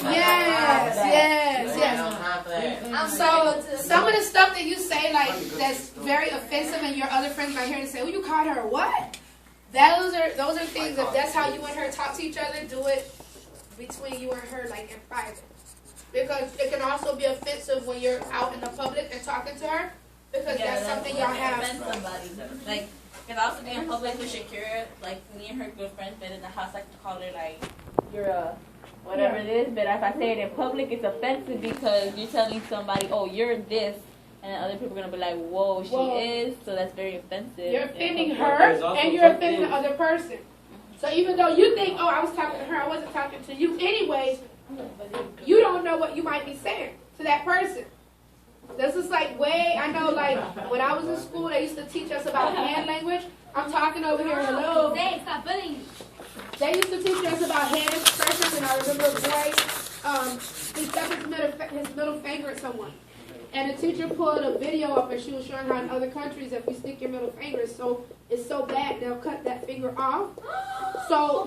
Yes. So some of the stuff that you say, like, that's very offensive, and your other friends might hear and say, "Oh, you called her what?" Those are things. If that's how you and her talk to each other, do it between you and her, like in private, because it can also be offensive when you're out in the public and talking to her, because that's something y'all have. Somebody. Like, it can also be in public with Shakira. Like, me and her good friends been in the house. I could call her like, "You're a whatever it is." But if I say it in public, it's offensive because you're telling somebody, "Oh, you're this," and then other people are gonna be like, "Whoa, she is." So that's very offensive. You're offending her, and you're offending the other person. So even though you think, "Oh, I was talking to her, I wasn't talking to you," anyways, you don't know what you might be saying to that person. This is like I know, like, when I was in school, they used to teach us about hand language. I'm talking over here, hello. Hey, stop bullying me. They used to teach us about hand expressions, and I remember a boy, he stuck his middle finger at someone. And the teacher pulled a video up, and she was showing how in other countries, if you stick your middle finger, it's so bad, they'll cut that finger off. So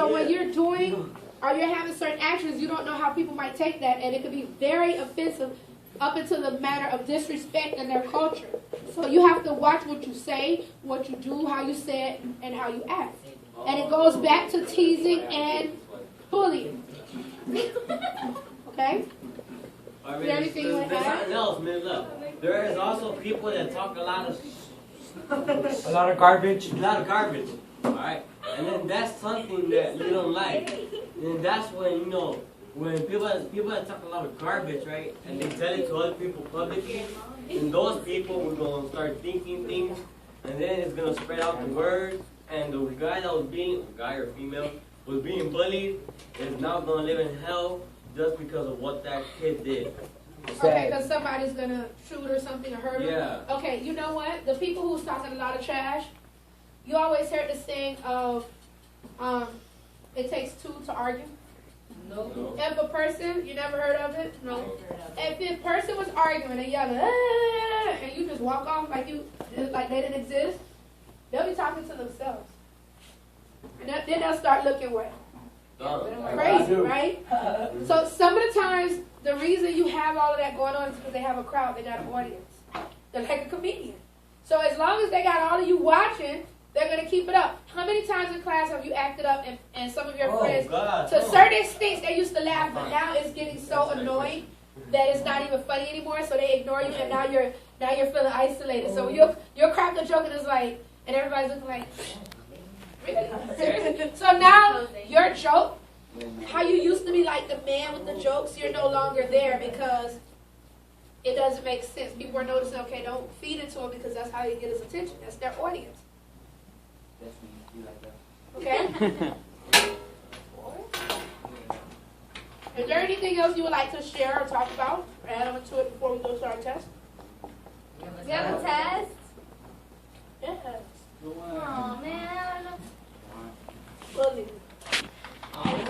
when you're doing, or you're having certain actions, you don't know how people might take that, and it could be very offensive up into the matter of disrespect in their culture. So you have to watch what you say, what you do, how you say it, and how you act. And it goes back to teasing and bullying. Okay? Is there anything you want to add? Something else, man. Look, there is also people that talk a lot of garbage. A lot of garbage. All right, and then that's something that you don't like. And that's when when people that talk a lot of garbage, right? And they tell it to other people publicly, and those people were gonna start thinking things, and then it's gonna spread out the word. And the guy that was guy or female, was being bullied is now gonna live in hell just because of what that kid did. Okay, because somebody's going to shoot or something or hurt him? Yeah. Okay, you know what? The people who's talking a lot of trash, you always heard the saying of, it takes two to argue? No. If a person, you never heard of it? No. If a person was arguing and yelling, and you just walk off like they didn't exist, they'll be talking to themselves. And then they'll start looking what? Crazy, right? So some of the times, the reason you have all of that going on is because they have a crowd, they got an audience. They're like a comedian. So as long as they got all of you watching, they're going to keep it up. How many times in class have you acted up and some of your friends, to certain extents, they used to laugh, but now it's getting so annoying that it's not even funny anymore, so they ignore you, and now you're feeling isolated. So you'll crack a joke and it's like, and everybody's looking like, really? So now your joke, how you used to be like the man with the jokes, you're no longer there because it doesn't make sense. People are noticing, okay, don't feed into him because that's how you get his attention. That's their audience. Okay? Is there anything else you would like to share or talk about? Or add on to it before we go to our test? We have a test? Yes. Oh, man. Bully.